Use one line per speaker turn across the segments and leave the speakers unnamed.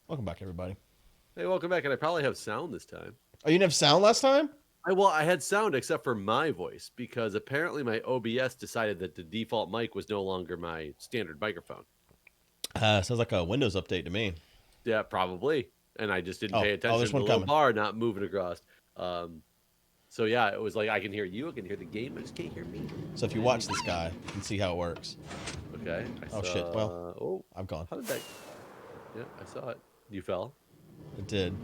Welcome back, everybody.
Hey, welcome back. And I probably have sound this time.
Oh, you didn't have sound last time?
I had sound except for my voice because apparently my OBS decided that the default mic was no longer my standard microphone.
Sounds like a Windows update to me.
Yeah, probably. And I just didn't
Oh,
pay
there's
attention to the
one
little
coming.
bar not moving across. So yeah, it was like I can hear you, I can hear the game, I just can't hear me.
So if you watch this guy, you can see how it works.
Okay.
Oh shit! Well,
Oh,
I'm gone.
how did that? Yeah, I saw it. You fell.
It did.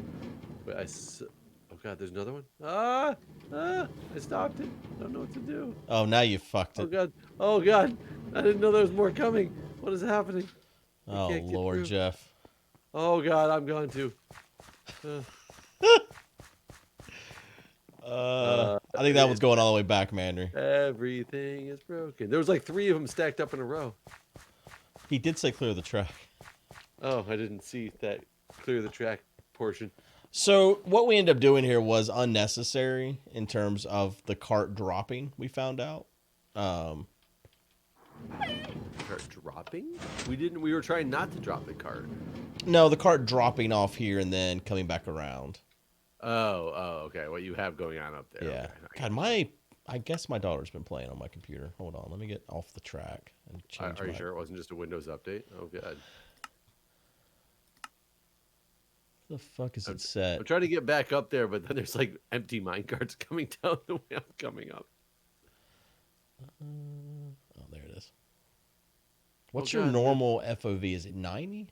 Wait, oh god, there's another one. I stopped it. I don't know what to do.
Oh, now you fucked
Oh
it.
god. Oh god. I didn't know there was more coming. What is happening? I
Oh
can't get
Lord,
through.
Jeff.
Oh god, I'm gone too.
I think that one's going all the way back, Mandarin.
Everything is broken. There was like 3 of them stacked up in a row.
He did say clear the track.
Oh, I didn't see that clear the track portion.
So what we ended up doing here was unnecessary in terms of the cart dropping. We found out.
Cart dropping? We were trying not to drop the cart.
No, the cart dropping off here and then coming back around.
Oh, okay. What you have going on up there.
Yeah.
Okay.
God, I guess my daughter's been playing on my computer. Hold on, let me get off the track and change.
Are you sure it wasn't just a Windows update? Oh god.
The fuck is it set?
I'm trying to get back up there, but then there's like empty minecarts coming down the way I'm coming up.
Oh, there it is. What's
Oh,
your
God.
normal FOV? Is it 90?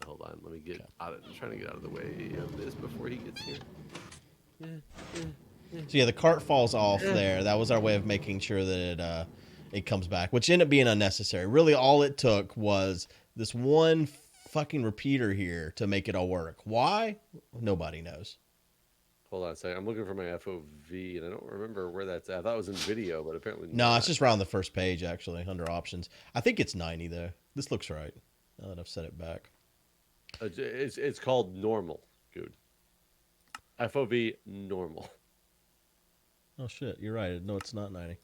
Hold on. Let me get out of. I'm trying to get out of the way of this before he gets here.
So yeah, the cart falls off there. That was our way of making sure that it comes back, which ended up being unnecessary. Really, all it took was this one fucking repeater here to make it all work. Why? Nobody knows.
Hold on a second. I'm looking for my FOV, and I don't remember where that's at. I thought it was in video, but apparently
No,
not.
it's just around the first page, actually, under options. I think it's 90, though. This looks right, now that I've set it back.
It's called normal, dude. FOV normal.
Oh, shit, you're right. No, it's not 90.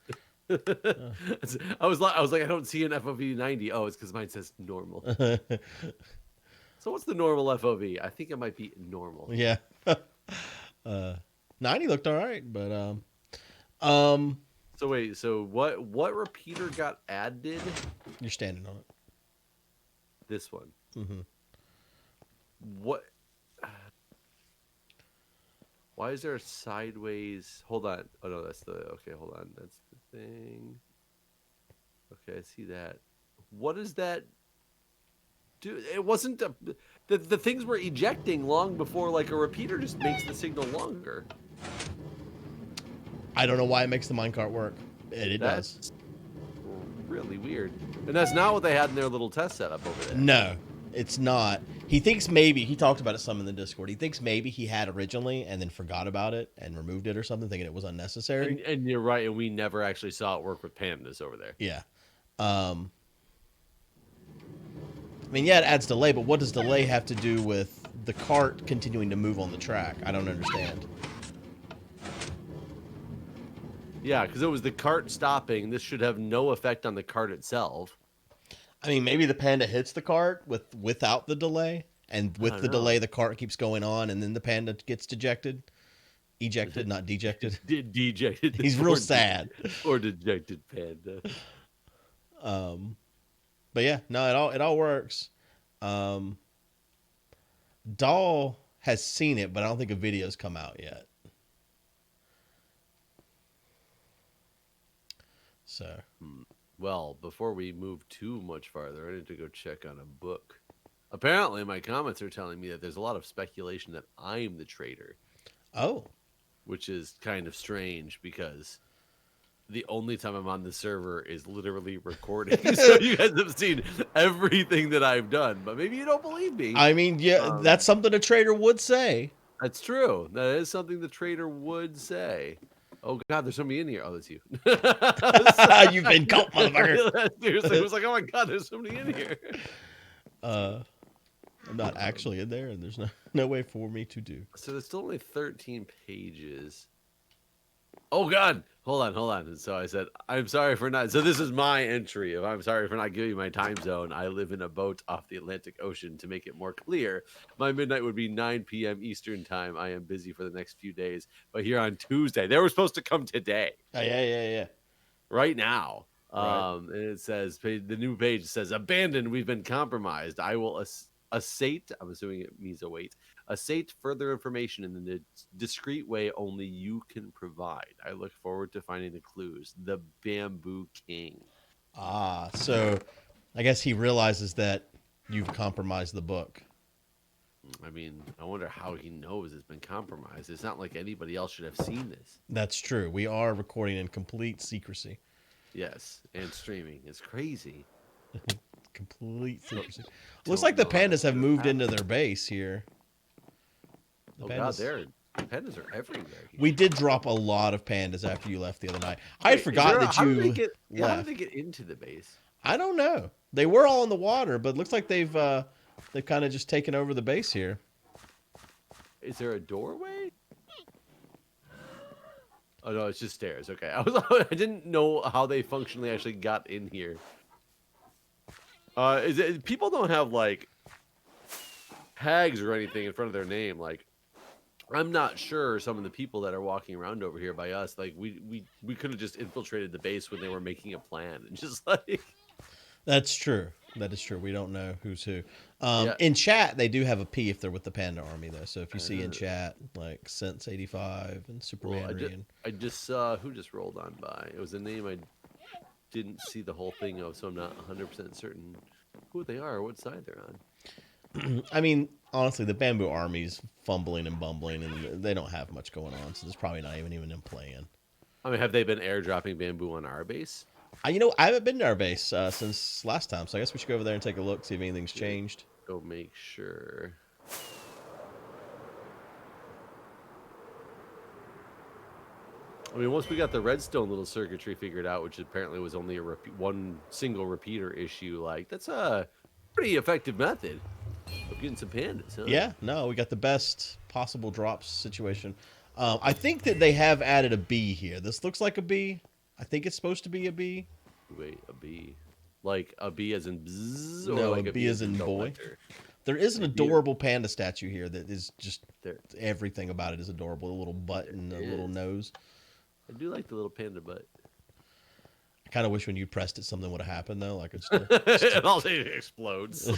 I was like, I don't see an FOV 90. Oh, it's because mine says normal. So what's the normal FOV? I think it might be normal.
Yeah. 90 looked all right, but
So wait, so what repeater got added?
you're standing on it.
This one.
Mm-hmm.
What? Why is there a sideways? Hold on. Oh no, that's the okay. Hold on, that's the thing. Okay, I see that. What is that? Dude, it wasn't the things were ejecting long before like a repeater just makes the signal longer.
I don't know why it makes the minecart work. It does.
That's really weird. And that's not what they had in their little test setup over there.
No, it's not. He thinks maybe, he talked about it some in the Discord. He thinks maybe he had originally and then forgot about it and removed it or something, thinking it was unnecessary.
And you're right, and we never actually saw it work with pandas over there.
Yeah. I mean, yeah, it adds delay, but what does delay have to do with the cart continuing to move on the track? I don't understand.
Yeah, because it was the cart stopping. This should have no effect on the cart itself.
I mean, maybe the Panda hits the cart without the delay, and with the delay, the cart keeps going on, and then the Panda gets dejected. Ejected, not dejected.
Dejected.
He's real sad.
Or dejected Panda.
But yeah, no, it all works. Doll has seen it, but I don't think a video's come out yet. So,
Well, before we move too much farther, I need to go check on a book. Apparently, my comments are telling me that there's a lot of speculation that I'm the traitor.
oh,
Which is kind of strange because the only time I'm on the server is literally recording. So you guys have seen everything that I've done, but maybe you don't believe me.
I mean, yeah, that's something a trader would say.
That's true. That is something the trader would say. Oh God, there's somebody in here. Oh, that's you.
You've been caught, motherfucker.
Seriously, it was like, oh my God, there's somebody in here.
I'm not actually in there, and there's no way for me to do.
So there's still only 13 pages. Oh God, hold on. So I said, I'm sorry for not. So this is my entry. If I'm sorry for not giving you my time zone, I live in a boat off the Atlantic Ocean. To make it more clear, my midnight would be 9 p.m. Eastern time. I am busy for the next few days, but here on Tuesday, they were supposed to come today,
Oh, yeah.
right now.
Right.
And it says the new page says abandoned. We've been compromised. I will assate. I'm assuming it means await. Assate further information in the discreet way only you can provide. I look forward to finding the clues. The Bamboo King.
Ah, so I guess he realizes that you've compromised the book.
I mean, I wonder how he knows it's been compromised. It's not like anybody else should have seen this.
That's true. We are recording in complete secrecy.
Yes, and streaming. It's crazy.
Complete secrecy.
Don't
Looks like the
know how
pandas have
to
moved
happen.
into their base here. The
Oh God, pandas are everywhere. Here.
We did drop a lot of pandas after you left the other night. I had
Wait,
forgotten that
how did
you
they get? How
left.
did they get into the base?
I don't know. They were all in the water, but it looks like they've kind of just taken over the base here.
Is there a doorway? Oh no, it's just stairs. Okay, I didn't know how they functionally actually got in here. Is it people don't have like tags or anything in front of their name? Like, I'm not sure some of the people that are walking around over here by us, like we could have just infiltrated the base when they were making a plan and just like.
That's true. That is true. We don't know who's who.
Yeah.
In chat, they do have a P if they're with the Panda Army, though. So if you see in chat, like Sense85 and Superman,
Well, I just saw who just rolled on by. It was a name I didn't see the whole thing of, so I'm not 100% certain who they are or what side they're on.
I mean, honestly, the Bamboo Army's fumbling and bumbling, and they don't have much going on, so there's probably not even in plan.
I mean, have they been airdropping bamboo on our base?
I haven't been to our base since last time, so I guess we should go over there and take a look, see if anything's changed.
Go make sure. I mean, once we got the redstone little circuitry figured out, which apparently was only one single repeater issue, like that's a pretty effective method of getting some pandas, huh?
Yeah, no, we got the best possible drops situation. I think that they have added a bee here. This looks like a bee. I think it's supposed to be a bee.
Wait, a bee? Like a bee as in bzzz, or
No,
like
a bee as in
don't
boy.
let her?
There is an adorable panda statue here that is just
There.
everything about it is adorable. A little butt and a little nose.
I do like the little panda butt.
I kind of wish when you pressed it, something would have happened though. Like it's.
And all it explodes.
I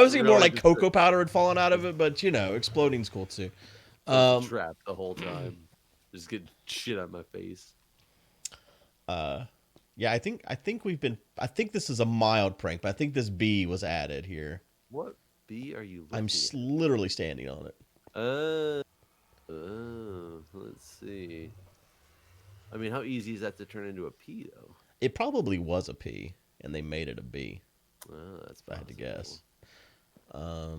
was thinking more like cocoa powder had fallen out of it, but exploding's cool too.
Trapped the whole time. Just get shit on my face.
Yeah, I think I think this is a mild prank, but I think this bee was added here.
What bee are you looking
I'm
at?
literally standing on it.
Let's see. I mean, how easy is that to turn into a P, though?
It probably was a P, and they made it a B.
Oh, that's
If I had to guess.
I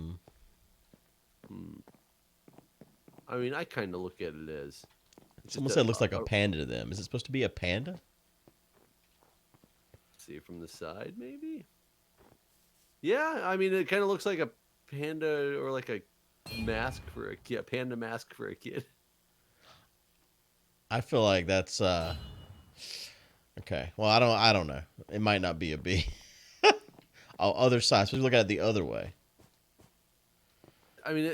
mean, I kind of look at it as...
Someone said it looks like a panda to them. Is it supposed to be a panda?
See it from the side, maybe? Yeah, I mean, it kind of looks like a panda or like a mask for a kid. A panda mask for a kid.
I feel like that's okay. Well, I don't know. It might not be a B. Other side. So you look at it the other way.
I mean,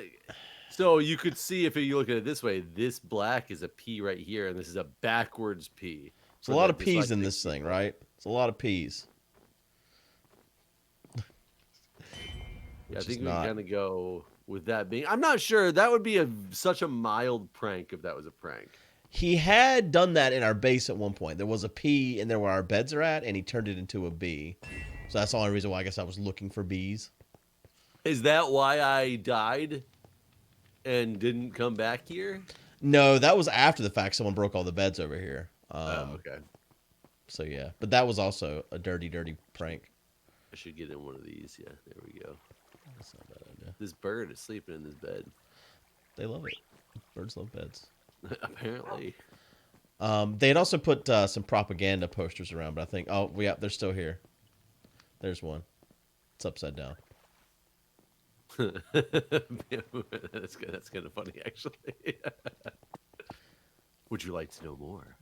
so you could see if you look at it this way, this black is a P right here, and this is a backwards P.
There's a lot of P's in this thing, right? It's a lot of P's.
Yeah, I think we kind of go with that being. I'm not sure. That would be such a mild prank if that was a prank.
He had done that in our base at one point. There was a P in there where our beds are at, and he turned it into a B. So that's the only reason why I guess I was looking for B's.
Is that why I died and didn't come back here?
No, that was after the fact. Someone broke all the beds over here.
Okay.
So yeah, but that was also a dirty, dirty prank.
I should get in one of these. Yeah, there we go.
That's not a bad idea.
This bird is sleeping in this bed.
They love it. Birds love beds.
Apparently.
They had also put some propaganda posters around, but I think, oh, yeah, they're still here. There's one. It's upside down.
That's kind of funny, actually. Would you like to know more?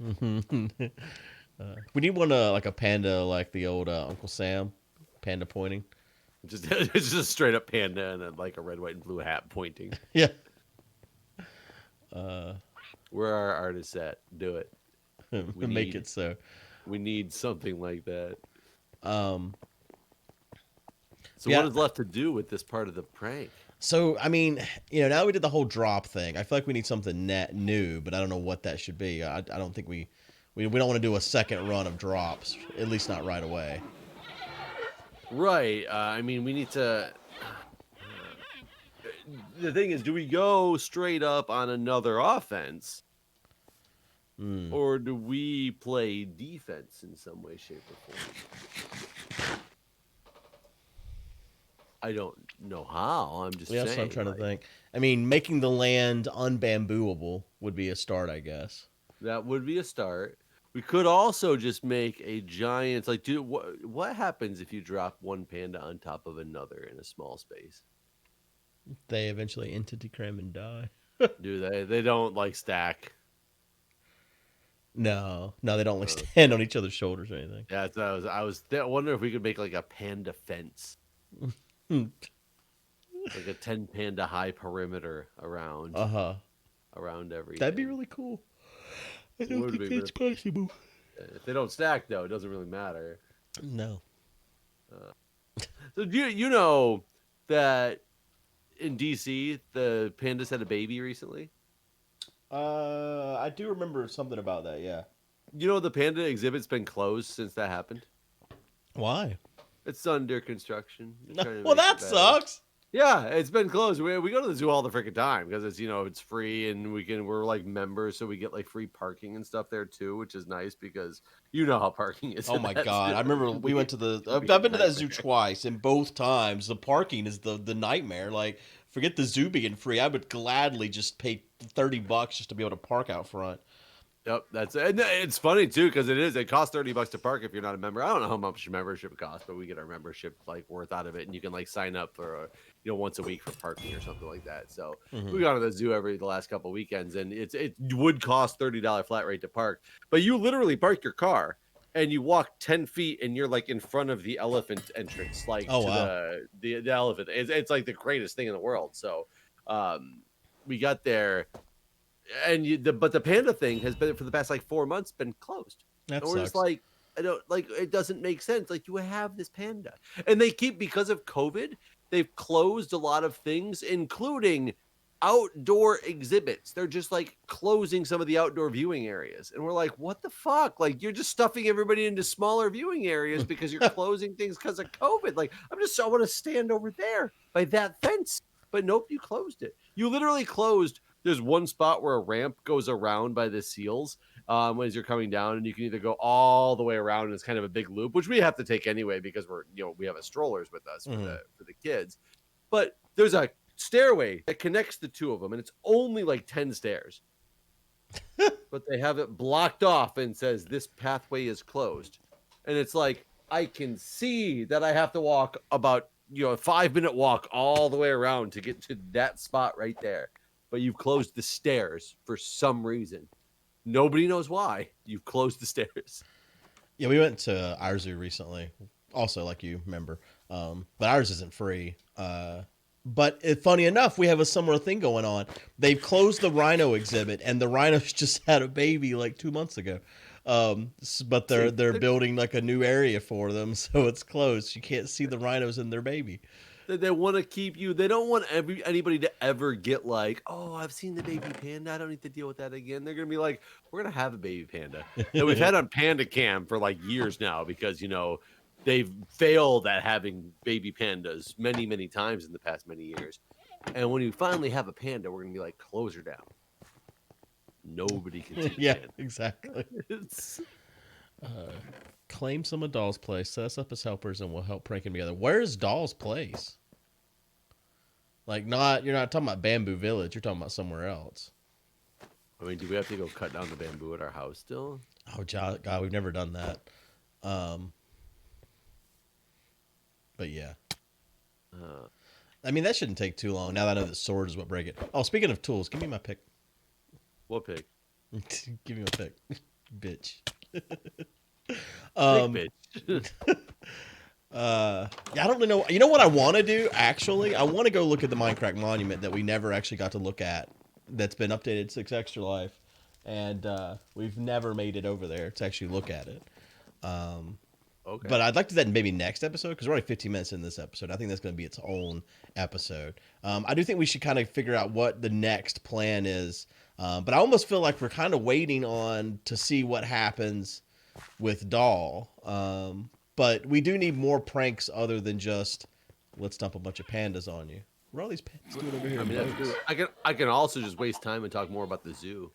We need one like a panda, like the old Uncle Sam, panda pointing.
Just it's just a straight up panda and then like a red, white, and blue hat pointing.
Yeah.
Where are our artists at? Do it. We
Make
need
it so.
we need something like that.
Um,
So
yeah.
what is left to do with this part of the prank?
So I mean, now we did the whole drop thing. I feel like we need something new, but I don't know what that should be. I don't think we don't want to do a second run of drops, at least not right away.
Right. I mean, we need to. The thing is, do we go straight up on another offense, or do we play defense in some way, shape, or form? I don't know how. I'm just saying.
That's what I'm trying to think. I mean, making the land unbambooable would be a start, I guess.
That would be a start. We could also just make a giant, like, dude, what happens if you drop one panda on top of another in a small space?
They eventually entity cram and die.
Do they? They don't like stack.
No, they don't like stand on each other's shoulders or anything.
Yeah, I was wondering if we could make like a panda fence, like a 10 panda high perimeter around everything.
That'd be really cool. I don't think that's possible.
If they don't stack, though, it doesn't really matter.
No.
So you know that in DC the pandas had a baby recently?
I do remember something about that. Yeah.
You know the panda exhibit's been closed since that happened.
Why?
It's under construction.
Well, that sucks.
Yeah, it's been closed. We go to the zoo all the freaking time because it's it's free and we're like members, so we get like free parking and stuff there too, which is nice because you know how parking is.
Oh my god! I remember we went to the. I've been to that zoo twice, and both times the parking is the nightmare. Like, forget the zoo being free. I would gladly just pay $30 just to be able to park out front.
Yep, that's it. And it's funny too because it costs $30 to park if you're not a member. I don't know how much membership costs, but we get our membership like worth out of it, and you can like sign up for once a week for parking or something like that. So we go to the zoo the last couple of weekends, and it would cost $30 flat rate to park, but you literally park your car and you walk 10 feet and you're like in front of the elephant entrance, like the elephant. It's like the greatest thing in the world. So we got there. And but the panda thing has been for the past like 4 months been closed.
That
we're
sucks.
just like, I don't like it. Doesn't make sense. Like you have this panda, and they keep because of COVID. They've closed a lot of things, including outdoor exhibits. They're just like closing some of the outdoor viewing areas, and we're like, what the fuck? Like you're just stuffing everybody into smaller viewing areas because you're closing things because of COVID. Like I want to stand over there by that fence, but nope, you closed it. You literally closed. There's one spot where a ramp goes around by the seals as you're coming down, and you can either go all the way around, and it's kind of a big loop, which we have to take anyway because we have strollers with us for the kids. But there's a stairway that connects the two of them, and it's only like 10 stairs. But they have it blocked off and says this pathway is closed, and it's like I can see that I have to walk about a 5-minute walk all the way around to get to that spot right there. But you've closed the stairs for some reason. Nobody knows why. You've closed the stairs.
Yeah, we went to our zoo recently. Also, like you remember. But ours isn't free. But funny enough, we have a similar thing going on. They've closed the rhino exhibit, and the rhinos just had a baby like 2 months ago. But they're building like a new area for them, so it's closed. You can't see the rhinos and their baby.
They want to keep you. They don't want anybody to ever get like, oh, I've seen the baby panda. I don't need to deal with that again. They're gonna be like, we're gonna have a baby panda that we've had on Panda Cam for like years now because they've failed at having baby pandas many, many times in the past many years. And when you finally have a panda, we're gonna be like, close her down. Nobody can see.
Yeah, exactly. Claim some of Doll's Place, set us up as helpers, and we'll help prank him together. Where's Doll's Place? Like, you're not talking about Bamboo Village. You're talking about somewhere else.
I mean, do we have to go cut down the bamboo at our house still?
Oh, God, we've never done that. But yeah. I mean, that shouldn't take too long. Now that I know that sword is what break it. Oh, speaking of tools, give me my pick.
What pick?
Give me a pick, bitch.
Big bitch.
Yeah, I don't really know. You know what I want to do? Actually, I want to go look at the Mindcrack monument that we never actually got to look at. That's been updated 6 Extra Life, and we've never made it over there to actually look at it.
Okay.
But I'd like to do that maybe next episode because we're only 15 minutes in this episode. I think that's going to be its own episode. I do think we should kind of figure out what the next plan is. But I almost feel like we're kind of waiting on to see what happens with Doll. But we do need more pranks other than just let's dump a bunch of pandas on you. What are all these pandas doing over here?
I mean, that's true. I can also just waste time and talk more about the zoo.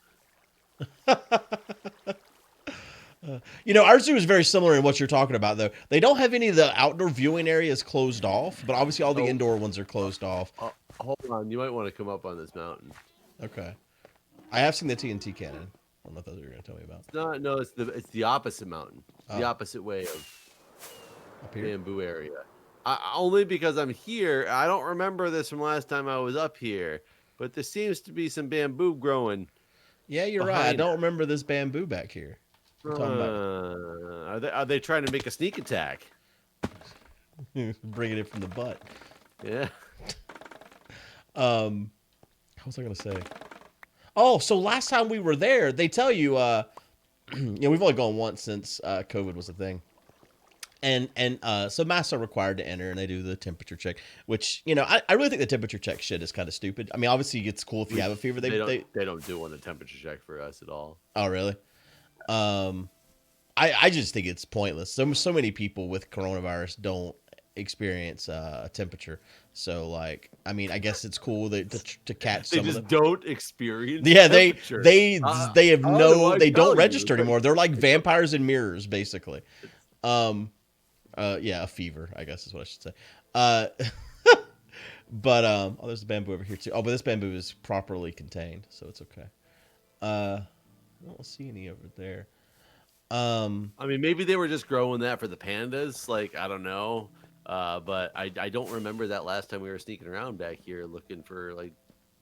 You know, our zoo is very similar in what you're talking about, though. They don't have any of the outdoor viewing areas closed off, but obviously all the indoor ones are closed off.
Hold on, you might want to come up on this mountain.
Okay. I have seen the TNT cannon. I don't know if that's what you're going to tell me about.
No, it's the opposite mountain, the opposite way of
Up here?
bamboo area. Only because I'm here. I don't remember this from last time I was up here, but there seems to be some bamboo growing.
Yeah, you're right. I don't remember this bamboo back here.
Are they trying to make a sneak attack?
Bringing it from the butt.
Yeah.
What was I going to say? Oh, so last time we were there, they tell you, we've only gone once since COVID was a thing. And so masks are required to enter, and they do the temperature check, which, I really think the temperature check shit is kind of stupid. I mean, obviously it's cool if you have a fever.
They don't do a temperature check for us at all.
Oh, really? I just think it's pointless. So many people with coronavirus don't experience a temperature. So, like, I mean, I guess it's cool to catch
they
some
just
of them.
don't experience.
Yeah,
temperature.
they have they don't register
you.
anymore. They're like vampires in mirrors, basically. Yeah, a fever, I guess is what I should say. But there's a bamboo over here too. Oh, but this bamboo is properly contained, so it's okay. I don't see any over there.
I mean, maybe they were just growing that for the pandas. Like, I don't know. But I don't remember that last time we were sneaking around back here looking for like.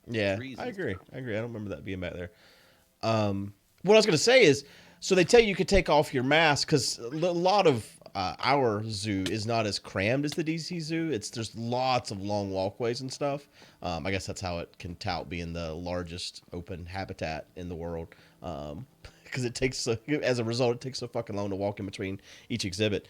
Yeah,
trees
I
and
agree.
stuff.
I agree. I don't remember that being back there. What I was gonna say is, so they tell you could take off your mask because a lot of our zoo is not as crammed as the DC zoo. There's lots of long walkways and stuff. I guess that's how it can tout being the largest open habitat in the world. Because as a result, it takes so fucking long to walk in between each exhibit.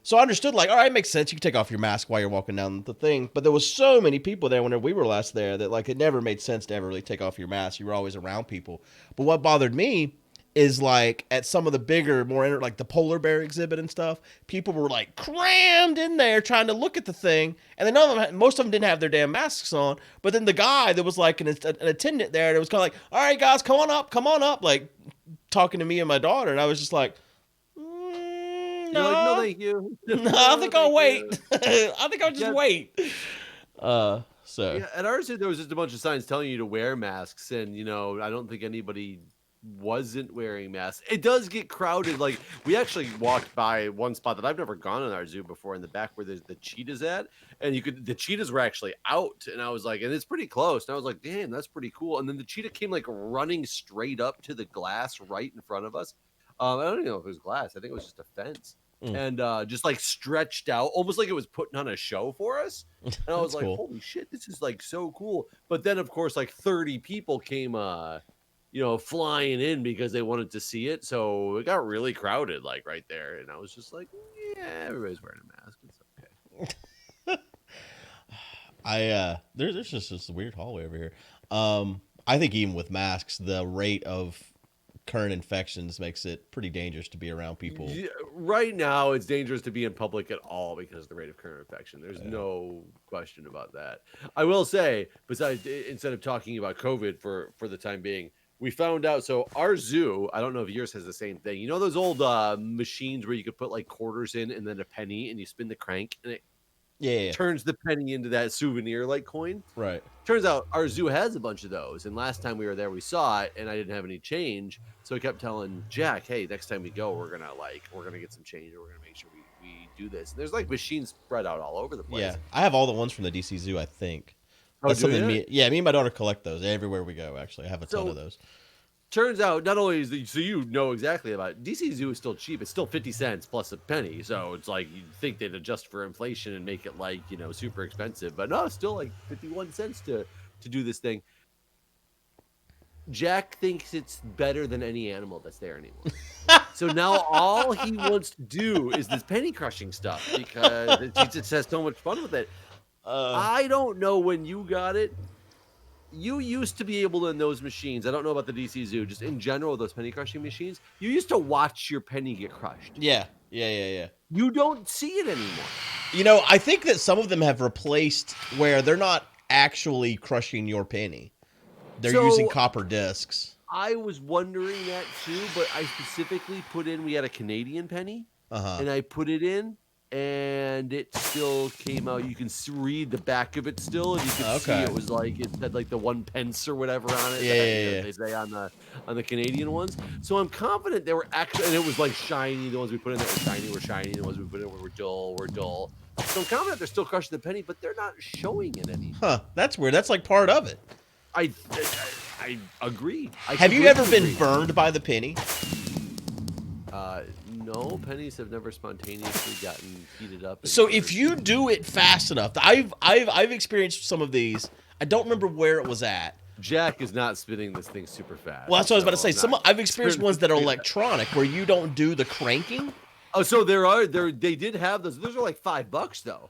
So I understood, like, all right, it makes sense. You can take off your mask while you're walking down the thing. But there was so many people there whenever we were last there that, like, it never made sense to ever really take off your mask. You were always around people. But what bothered me is, like, at some of the bigger, more, like, the polar bear exhibit and stuff, people were, like, crammed in there trying to look at the thing. And then most of them didn't have their damn masks on. But then the guy that was, like, an attendant there, it was kind of like, all right, guys, come on up, like, talking to me and my daughter. And I was just like,
You're like, no, thank you.
No, I think I'll wait. I think I'll just wait. So
yeah, at ours there was just a bunch of signs telling you to wear masks, and I don't think anybody wasn't wearing masks. It does get crowded. Like, we actually walked by one spot that I've never gone in our zoo before, in the back where there's the cheetahs at, and the cheetahs were actually out, and I was like, and it's pretty close, and I was like, damn, that's pretty cool. And then the cheetah came like running straight up to the glass right in front of us. I don't even know if it was glass. I think it was just a fence. And just like stretched out, almost like it was putting on a show for us. And I was like,
cool.
holy shit, this is like so cool. But then, of course, like 30 people came, flying in because they wanted to see it. So it got really crowded, like right there. And I was just like, yeah, everybody's wearing a mask. It's okay.
There's just this weird hallway over here. I think even with masks, the rate of current infections makes it pretty dangerous to be around people.
Yeah, right now, it's dangerous to be in public at all because of the rate of current infection. There's no question about that. I will say, besides, instead of talking about COVID for the time being, we found out. So our zoo, I don't know if yours has the same thing. You know those old machines where you could put like quarters in and then a penny, and you spin the crank and it turns the penny into that souvenir like coin.
Right.
Turns out our zoo has a bunch of those, and last time we were there we saw it, and I didn't have any change, so I kept telling Jack, hey, next time we go we're gonna get some change, or we're gonna make sure we do this. And there's like machines spread out all over the place.
Yeah, I have all the ones from the DC zoo, I think.
Oh,
That's
do
something
you?
me and my daughter collect those everywhere we go. Actually, I have a ton of those.
turns out not only is so you know exactly about it, DC Zoo is still cheap. It's still 50 cents plus a penny. So it's like you'd think they'd adjust for inflation and make it like, super expensive. But no, it's still like 51 cents to do this thing. Jack thinks it's better than any animal that's there anymore. So now all he wants to do is this penny crushing stuff because he just has so much fun with it. I don't know when you got it. You used to be able to, in those machines, I don't know about the DC Zoo, just in general, those penny crushing machines, you used to watch your penny get crushed.
Yeah.
You don't see it anymore.
I think that some of them have replaced where they're not actually crushing your penny. They're using copper discs.
I was wondering that too, but I specifically we had a Canadian penny, and I put it in, and it still came out. You can read the back of it still, and you can see it was like, it had like the 1 pence or whatever on it.
Yeah.
They say on the Canadian ones. So I'm confident they were actually, and it was like shiny. The ones we put in there were shiny. The ones we put in were dull. So I'm confident they're still crushing the penny, but they're not showing it anymore.
Huh, that's weird. That's like part of it.
I agree.
Have you ever been burned by the penny?
No, pennies have never spontaneously gotten heated up.
So if you do it fast enough, I've experienced some of these. I don't remember where it was at.
Jack is not spinning this thing super fast.
Well, that's what I was about to say. I've experienced ones that are electronic where you don't do the cranking.
Oh, so they did have those. Those are like $5 though.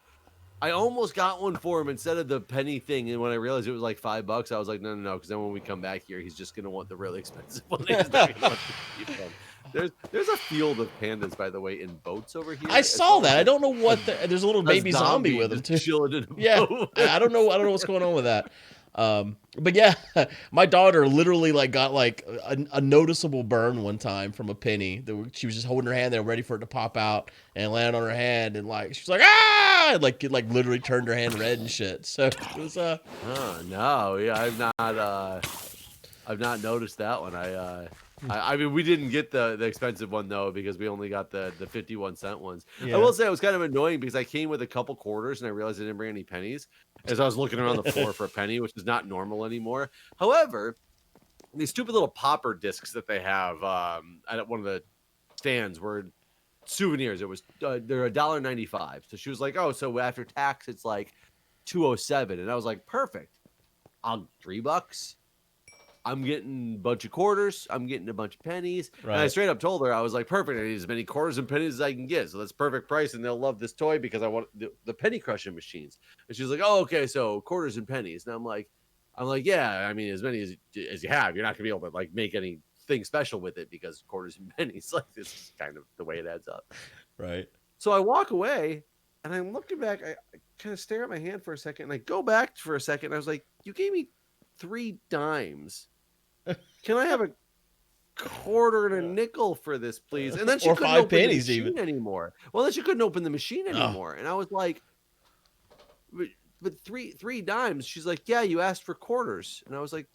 I almost got one for him instead of the penny thing, and when I realized it was like $5, I was like, no, because then when we come back here, he's just gonna want the really expensive one. There's a field of pandas, by the way, in boats over here.
I saw that. I don't know what. There's a little baby zombie with him too.
Chilling in a boat.
I don't know what's going on with that. But yeah, my daughter literally got a noticeable burn one time from a penny. She was just holding her hand there, ready for it to pop out, and land on her hand, and she was like, ah, it literally turned her hand red and shit. So it was
Oh no, yeah, I've not noticed that one. I mean, we didn't get the expensive one though because we only got the 51-cent ones. Yeah. I will say it was kind of annoying because I came with a couple quarters and I realized I didn't bring any pennies as I was looking around the floor for a penny, which is not normal anymore. However, these stupid little popper discs that they have at one of the stands were souvenirs. It was they're $1.95. So she was like, "Oh, so after tax, it's like $2.07," and I was like, "Perfect. I'll $3. I'm getting a bunch of quarters. I'm getting a bunch of pennies." Right. And I straight up told her, I was like, perfect. I need as many quarters and pennies as I can get. So that's perfect price. And they'll love this toy because I want the penny crushing machines. And she's like, oh, okay. So quarters and pennies. And I'm like, yeah, I mean, as many as you have, you're not gonna be able to make anything special with it because quarters and pennies, this is kind of the way it adds up.
Right. So
I walk away and I'm looking back. I kind of stare at my hand for a second and I go back for a second. And I was like, you gave me 3 dimes. Can I have a quarter and a nickel for this, please? And then she couldn't open the machine anymore. Well, then she couldn't open the machine anymore. And I was like, but three dimes. She's like, yeah, you asked for quarters. And I was like,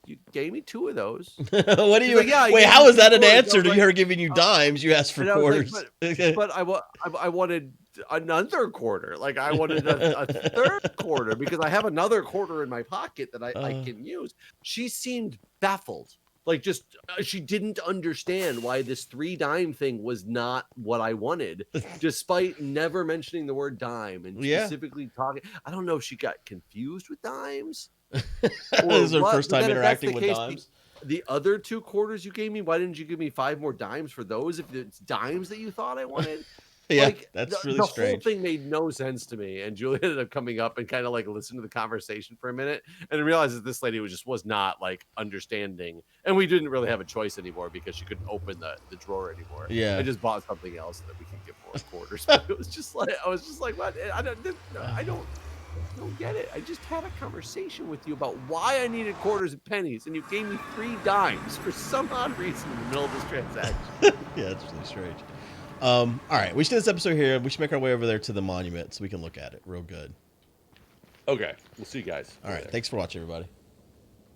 you gave me 2 of those.
What do you? Like, yeah, wait, how is that an answer to her giving you dimes? You asked for quarters.
But I wanted another quarter. I wanted a third quarter because I have another quarter in my pocket that I can use. She seemed baffled. She didn't understand why this 3-dime thing was not what I wanted, despite never mentioning the word dime and specifically talking. I don't know if she got confused with dimes.
This is her first time interacting with dimes.
The other 2 quarters you gave me, why didn't you give me 5 more dimes for those if it's dimes that you thought I wanted?
Yeah, that's really strange.
The whole thing made no sense to me. And Julie ended up coming up and kind of listened to the conversation for a minute and realized that this lady was not understanding. And we didn't really have a choice anymore because she couldn't open the drawer anymore.
Yeah.
I just bought something else so that we could get more quarters. But it was just I was just like, what? I don't get it. I just had a conversation with you about why I needed quarters and pennies, and you gave me 3 dimes for some odd reason in the middle of this transaction.
Yeah, it's really strange. All right, we should do this episode here. We should make our way over there to the monument so we can look at it real good.
Okay, we'll see you guys.
All right, thanks for watching, everybody.